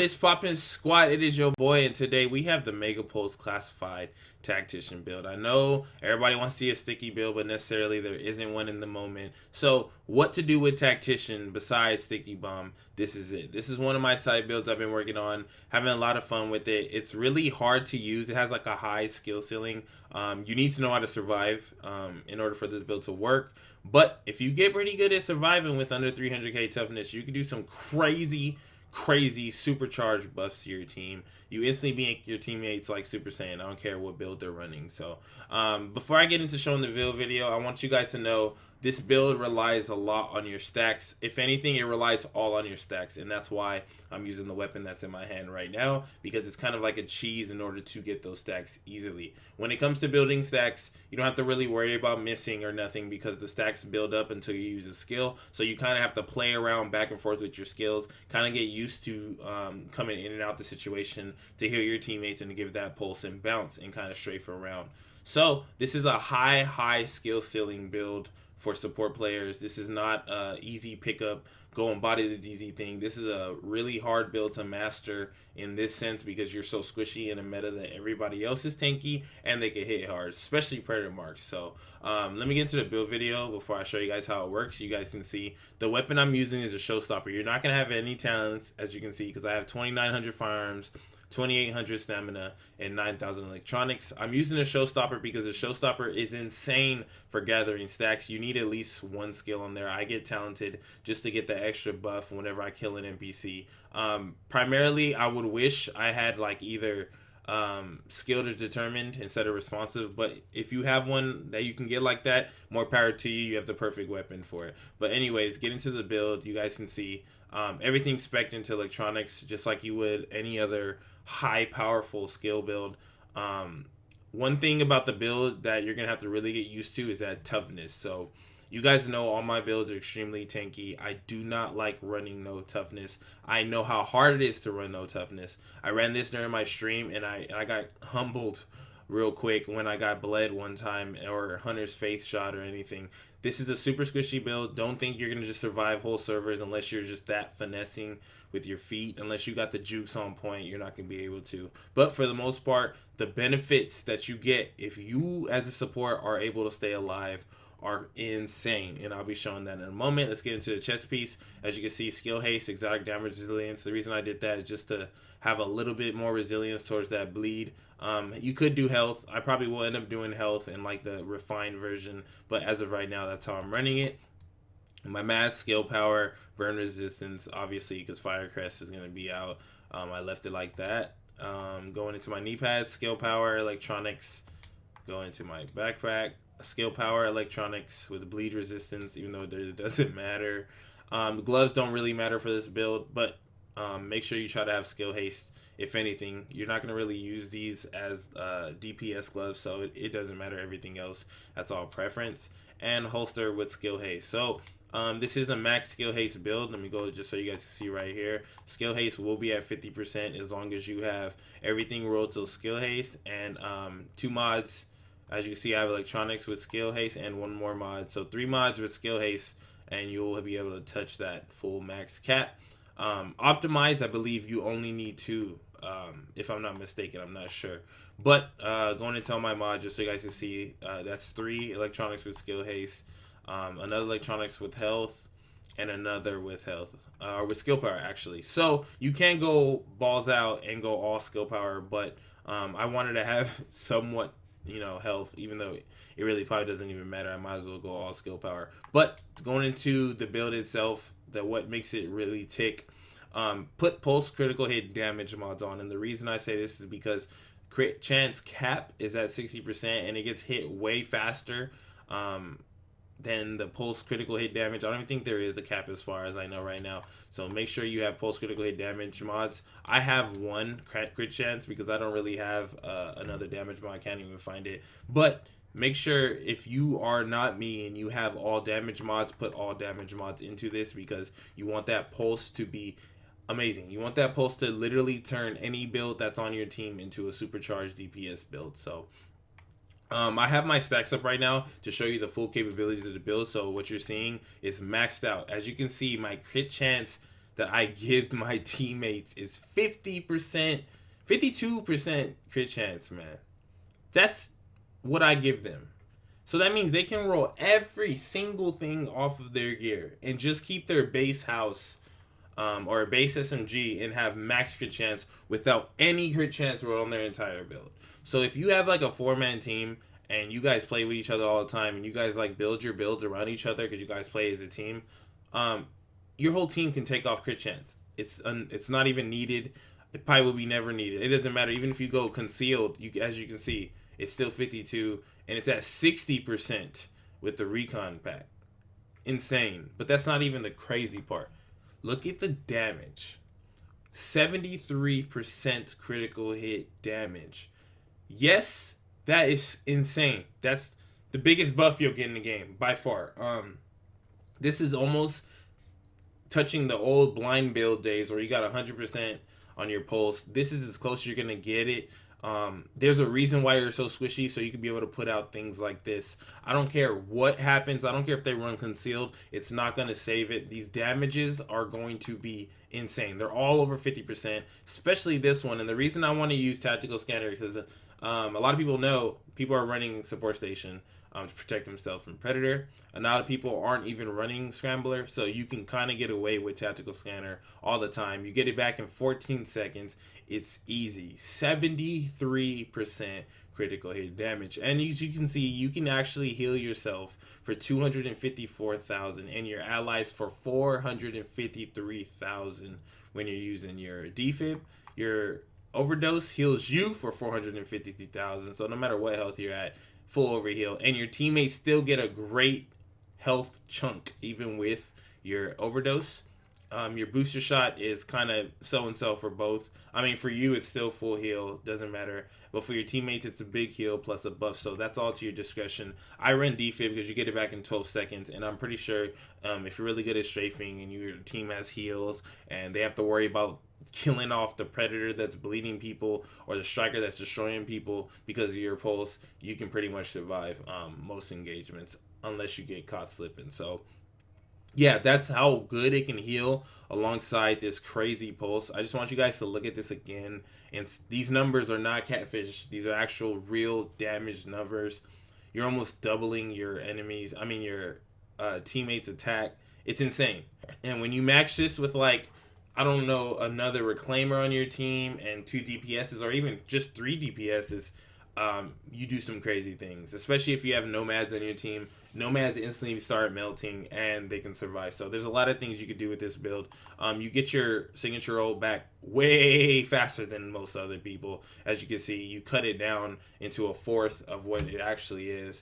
What is poppin' squad? It is your boy, and today we have the Mega Pulse Classified Tactician build. I know everybody wants to see a sticky build, but necessarily there isn't one in the moment. So, what to do with Tactician besides Sticky Bomb? This is it. This is one of my side builds I've been working on, having a lot of fun with it. It's really hard to use. It has like a high skill ceiling. You need to know how to survive in order for this build to work. But if you get pretty good at surviving with under 300k toughness, you can do some crazy supercharged buffs to your team. You instantly make your teammates like Super Saiyan. I don't care what build they're running. So before I get into showing the build video, I want you guys to know this build relies a lot on your stacks. If anything, it relies all on your stacks, and that's why I'm using the weapon that's in my hand right now, because it's kind of like a cheese in order to get those stacks easily. When it comes to building stacks, you don't have to really worry about missing or nothing, because the stacks build up until you use a skill. So you kind of have to play around back and forth with your skills, kind of get used to coming in and out the situation to heal your teammates and to give that pulse and bounce and kind of strafe around. So this is a high skill ceiling build for support players. This is not a easy pickup, go and body the DZ thing. This is a really hard build to master in this sense, because you're so squishy in a meta that everybody else is tanky and they can hit hard, especially predator marks. So let me get into the build video before I show you guys how it works. You guys can see the weapon I'm using is a showstopper. You're not gonna have any talents, as you can see, because I have 2,900 firearms, 2,800 stamina, and 9,000 electronics. I'm using a showstopper because a showstopper is insane for gathering stacks. You need at least one skill on there. I get talented just to get the extra buff whenever I kill an NPC. Primarily, I would wish I had like either skilled or determined instead of responsive, but if you have one that you can get like that, more power to you. You have the perfect weapon for it. But anyways, get into the build. You guys can see everything's spec'd into electronics, just like you would any other high powerful skill build. One thing about the build that you're gonna have to really get used to is that toughness. So you guys know all my builds are extremely tanky. I do not like running no toughness. I know how hard it is to run no toughness. I ran this during my stream, and I got humbled real quick when I got bled one time, or Hunter's face shot or anything. This is a super squishy build. Don't think you're going to just survive whole servers unless you're just that finessing with your feet. Unless you got the jukes on point, you're not going to be able to. But for the most part, the benefits that you get if you as a support are able to stay alive are insane, and I'll be showing that in a moment. Let's get into the chest piece. As you can see, skill haste, exotic damage, resilience. The reason I did that is just to have a little bit more resilience towards that bleed. You could do health. I probably will end up doing health in like the refined version, but as of right now, that's how I'm running it. My mass, skill power, burn resistance, obviously, because Firecrest is going to be out. I left it like that. Going into my knee pads, skill power, electronics. Go into my backpack, skill power, electronics with bleed resistance, even though it doesn't matter. The gloves don't really matter for this build, but make sure you try to have skill haste. If anything, you're not going to really use these as DPS gloves, so it doesn't matter. Everything else, that's all preference. And holster with skill haste. So this is a max skill haste build. Let me go just so you guys can see right here. Skill haste will be at 50% as long as you have everything rolled to skill haste, and 2 mods. As you can see, I have electronics with skill haste and 1 more mod. So 3 mods with skill haste, and you'll be able to touch that full max cap. Optimized, I believe you only need 2. If I'm not mistaken, I'm not sure. But going into all my mods, just so you guys can see, that's 3 electronics with skill haste, another electronics with health, and another with health, or with skill power actually. So you can go balls out and go all skill power, but I wanted to have somewhat, health, even though it really probably doesn't even matter. I might as well go all skill power. But going into the build itself, what makes it really tick, put pulse critical hit damage mods on. And the reason I say this is because crit chance cap is at 60%, and it gets hit way faster than the pulse critical hit damage. I don't even think there is a cap as far as I know right now. So make sure you have pulse critical hit damage mods. I have 1 crit chance because I don't really have another damage mod. I can't even find it. But make sure if you are not me and you have all damage mods, put all damage mods into this, because you want that pulse to be amazing. You want that pulse to literally turn any build that's on your team into a supercharged DPS build. So I have my stacks up right now to show you the full capabilities of the build. So what you're seeing is maxed out. As you can see, my crit chance that I give my teammates is 50%, 52% crit chance, man. That's what I give them. So that means they can roll every single thing off of their gear and just keep their base house or a base SMG and have max crit chance without any crit chance rolled on their entire build. So if you have like a 4-man team and you guys play with each other all the time and you guys like build your builds around each other because you guys play as a team, your whole team can take off crit chance. It's not even needed. It probably will be never needed. It doesn't matter. Even if you go concealed, as you can see, it's still 52 and it's at 60% with the recon pack. Insane. But that's not even the crazy part. Look at the damage. 73% critical hit damage. Yes, that is insane. That's the biggest buff you'll get in the game by far. This is almost touching the old blind build days where you got 100% on your pulse. This is as close as you're gonna get it. There's a reason why you're so squishy, so you can be able to put out things like this. I don't care what happens. I don't care if they run concealed. It's not going to save it. These damages are going to be insane. They're all over 50%, especially this one. And the reason I want to use Tactical Scanner is because a lot of people know people are running Support Station to protect themselves from Predator. A lot of people aren't even running Scrambler, so you can kind of get away with Tactical Scanner all the time. You get it back in 14 seconds. It's easy. 73% critical hit damage. And as you can see, you can actually heal yourself for 254,000 and your allies for 453,000 when you're using your defib. Your overdose heals you for 453,000. So no matter what health you're at, full overheal, and your teammates still get a great health chunk even with your overdose. Your booster shot is kind of so-and-so for both. I mean, for you, it's still full heal. Doesn't matter. But for your teammates, it's a big heal plus a buff. So that's all to your discretion. I run defib because you get it back in 12 seconds. And I'm pretty sure if you're really good at strafing and your team has heals and they have to worry about killing off the predator that's bleeding people or the striker that's destroying people because of your pulse, you can pretty much survive most engagements unless you get caught slipping. So yeah, that's how good it can heal alongside this crazy pulse. I just want you guys to look at this again. And these numbers are not catfish. These are actual real damage numbers. You're almost doubling your enemies. I mean, your teammates' attack. It's insane. And when you match this with, like, I don't know, another Reclaimer on your team and 2 DPSs or even just 3 DPSs, you do some crazy things, especially if you have nomads on your team. Nomads instantly start melting and they can survive. So there's a lot of things you could do with this build. You get your signature roll back way faster than most other people. As you can see, you cut it down into a fourth of what it actually is.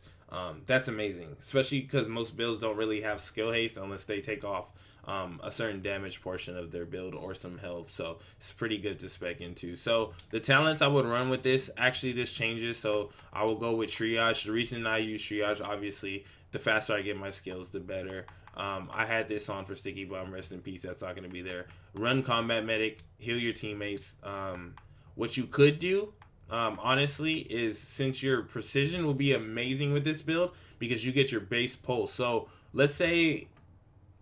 That's amazing, especially because most builds don't really have skill haste unless they take off a certain damage portion of their build or some health. So it's pretty good to spec into. So the talents I would run with this, actually this changes. So I will go with triage. The reason I use triage, obviously, the faster I get my skills, the better. I had this on for Sticky Bomb, rest in peace. That's not going to be there. Run combat medic, heal your teammates. What you could do, honestly, is since your precision will be amazing with this build because you get your base pulse. So let's say,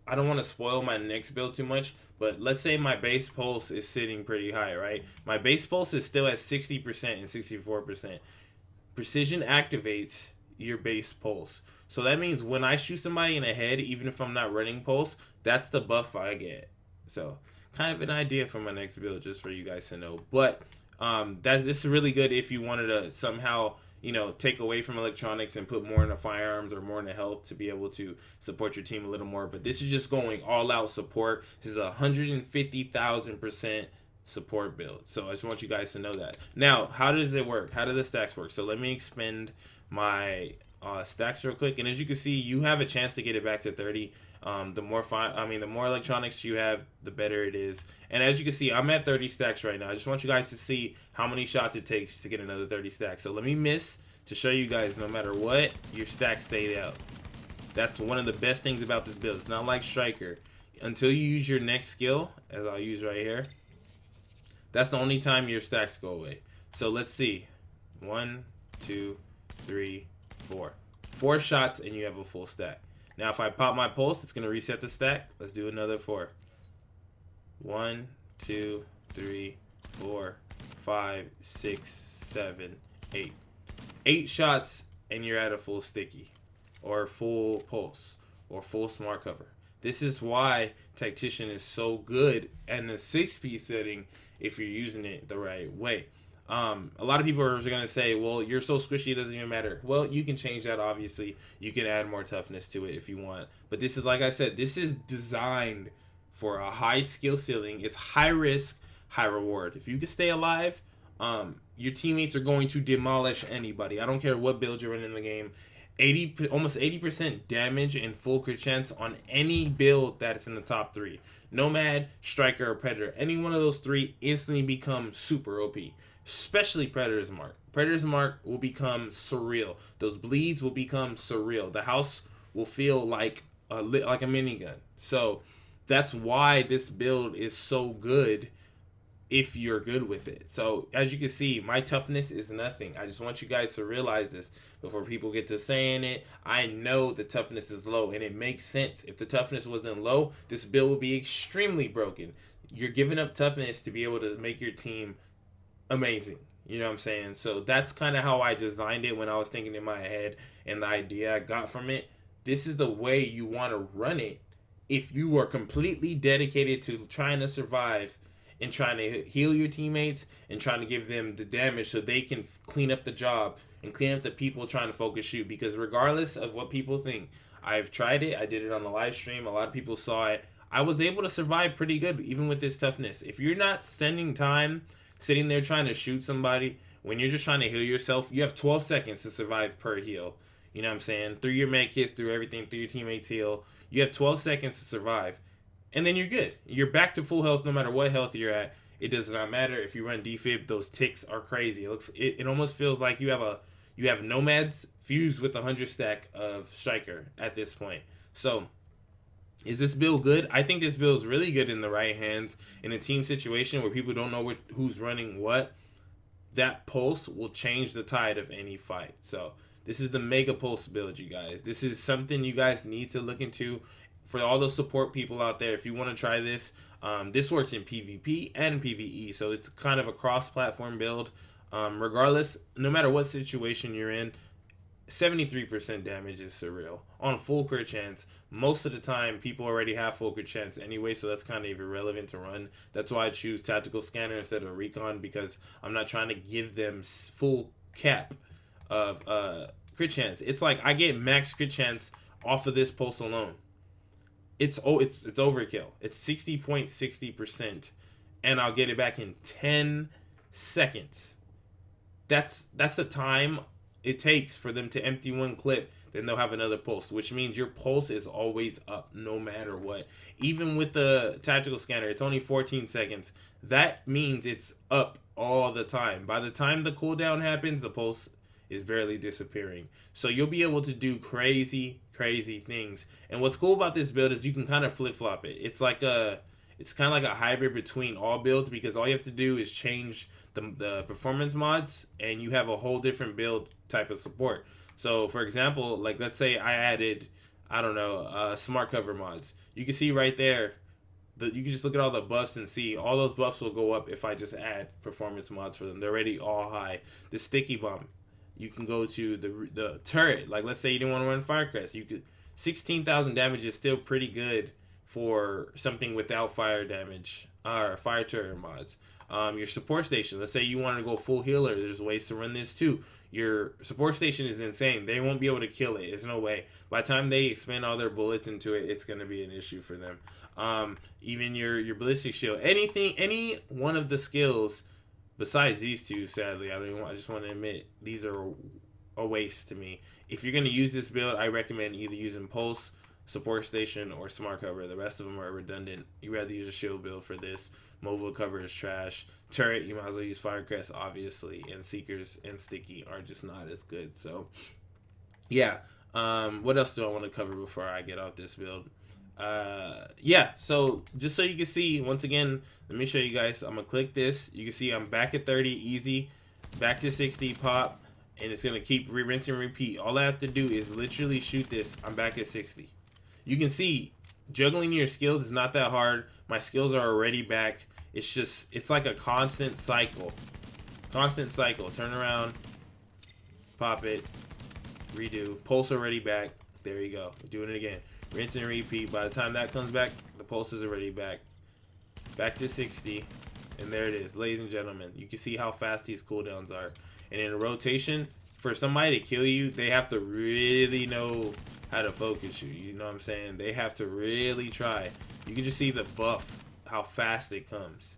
I don't want to spoil my next build too much, but let's say my base pulse is sitting pretty high, right? My base pulse is still at 60% and 64%. Precision activates your base pulse. So that means when I shoot somebody in the head, even if I'm not running pulse, that's the buff I get. So kind of an idea for my next build, just for you guys to know. But this is really good if you wanted to somehow, you know, take away from electronics and put more into firearms or more into health to be able to support your team a little more. But this is just going all out support. This is 150,000% support build. So I just want you guys to know that. Now, how does it work? How do the stacks work? So let me expend my stacks real quick. And as you can see, you have a chance to get it back to 30. The more electronics you have, the better it is. And as you can see, I'm at 30 stacks right now. I just want you guys to see how many shots it takes to get another 30 stacks. So let me miss to show you guys, no matter what, your stacks stay out. That's one of the best things about this build. It's not like Striker. Until you use your next skill, as I'll use right here, that's the only time your stacks go away. So let's see. 1, 2, 3, 4. 4 shots and you have a full stack. Now if I pop my pulse, it's going to reset the stack. Let's do another 4. 1, 2, 3, 4, 5, 6, 7, 8. 8 shots and you're at a full sticky or full pulse or full smart cover. This is why Tactician is so good in the 6-piece setting if you're using it the right way. A lot of people are going to say, well, you're so squishy, it doesn't even matter. Well, you can change that, obviously. You can add more toughness to it if you want. But this is, like I said, this is designed for a high skill ceiling. It's high risk, high reward. If you can stay alive, your teammates are going to demolish anybody. I don't care what build you're running in the game. Almost 80% damage and full crit chance on any build that's in the top 3. Nomad, Striker, or Predator. Any one of those 3 instantly become super OP. Especially Predator's Mark. Predator's Mark will become surreal. Those bleeds will become surreal. The house will feel like a minigun. So that's why this build is so good if you're good with it. So as you can see, my toughness is nothing. I just want you guys to realize this before people get to saying it. I know the toughness is low, and it makes sense. If the toughness wasn't low, this build would be extremely broken. You're giving up toughness to be able to make your team amazing. You know what I'm saying? So that's kind of how I designed it when I was thinking in my head, and the idea I got from it. This is the way you want to run it if you are completely dedicated to trying to survive and trying to heal your teammates and trying to give them the damage so they can clean up the job and clean up the people trying to focus shoot. Because regardless of what people think, I've tried it. I did it on the live stream. A lot of people saw it. I was able to survive pretty good even with this toughness. If you're not spending time sitting there trying to shoot somebody, when you're just trying to heal yourself, you have 12 seconds to survive per heal. You know what I'm saying? Through your med kits, through everything, through your teammates' heal. You have 12 seconds to survive. And then you're good. You're back to full health no matter what health you're at. It does not matter if you run defib. Those ticks are crazy. It almost feels like you have nomads fused with 100 stack of striker at this point. So is this build good? I think this build is really good in the right hands. In a team situation where people don't know who's running what, that pulse will change the tide of any fight. So this is the Mega Pulse build, you guys. This is something you guys need to look into. For all those support people out there, if you want to try this, this works in PvP and PvE. So it's kind of a cross-platform build. Regardless, no matter what situation you're in, 73% damage is surreal. On full crit chance, most of the time, people already have full crit chance anyway, so that's kind of irrelevant to run. That's why I choose Tactical Scanner instead of Recon, because I'm not trying to give them full cap of crit chance. It's like I get max crit chance off of this pulse alone. It's overkill. It's 60.60%, and I'll get it back in 10 seconds. That's the time it takes for them to empty one clip. Then they'll have another pulse, which means your pulse is always up no matter what. Even with the tactical scanner, it's only 14 seconds. That means it's up all the time. By the time the cooldown happens, the pulse is barely disappearing. So you'll be able to do crazy things. And what's cool about this build is you can kind of flip-flop it. It's kind of like a hybrid between all builds, because all you have to do is change the performance mods and you have a whole different build type of support. So for example, like let's say I added, I don't know, smart cover mods. You can see right there, you can just look at all the buffs and see all those buffs will go up if I just add performance mods for them. They're already all high. The sticky bomb, you can go to the turret. Like let's say you didn't want to run Firecrest, you could 16,000 damage is still pretty good for something without fire damage or fire turret mods. Your support station, let's say you want to go full healer, there's ways to run this too. Your support station is insane. They won't be able to kill it. There's no way. By the time they expend all their bullets into it, it's going to be an issue for them. Even your ballistic shield, any one of the skills besides these two, sadly, I just want to admit these are a waste to me. If you're going to use this build, I recommend either using Pulse, Support Station, or Smart Cover. The rest of them are redundant. You rather use a shield build for this. Mobile cover is trash. Turret, you might as well use Firecrest, obviously. And Seekers and Sticky are just not as good. So, yeah. What else do I want to cover before I get off this build? Yeah, so just so you can see, once again, let me show you guys. I'm going to click this. You can see I'm back at 30, easy. Back to 60, pop. And it's going to keep rinse and repeat. All I have to do is literally shoot this. I'm back at 60. You can see juggling your skills is not that hard. My skills are already back. It's like a constant cycle. Constant cycle. Turn around, pop it, redo. Pulse already back. There you go. Doing it again. Rinse and repeat. By the time that comes back, the pulse is already back. Back to 60. And there it is, ladies and gentlemen. You can see how fast these cooldowns are. And in a rotation, for somebody to kill you, they have to really know how to focus you. You know what I'm saying? They have to really try. You can just see the buff, how fast it comes.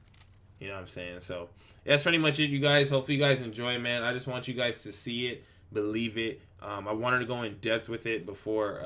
You know what I'm saying? So that's pretty much it, you guys. Hopefully you guys enjoy, man. I just want you guys to see it, believe it. I wanted to go in depth with it before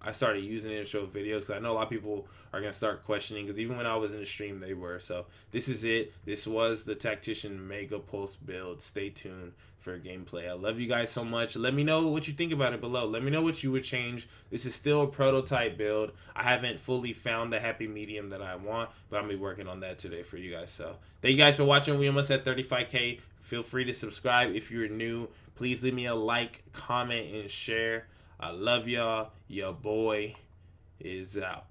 I started using it to show videos, because I know a lot of people are going to start questioning, because even when I was in the stream, they were. So this is it. This was the Tactician Mega Pulse build. Stay tuned for gameplay. I love you guys so much. Let me know what you think about it below. Let me know what you would change. This is still a prototype build. I haven't fully found the happy medium that I want, but I'm going to be working on that today for you guys. So thank you guys for watching. We almost at 35K. Feel free to subscribe if you're new. Please leave me a like, comment, and share. I love y'all. Your boy is out.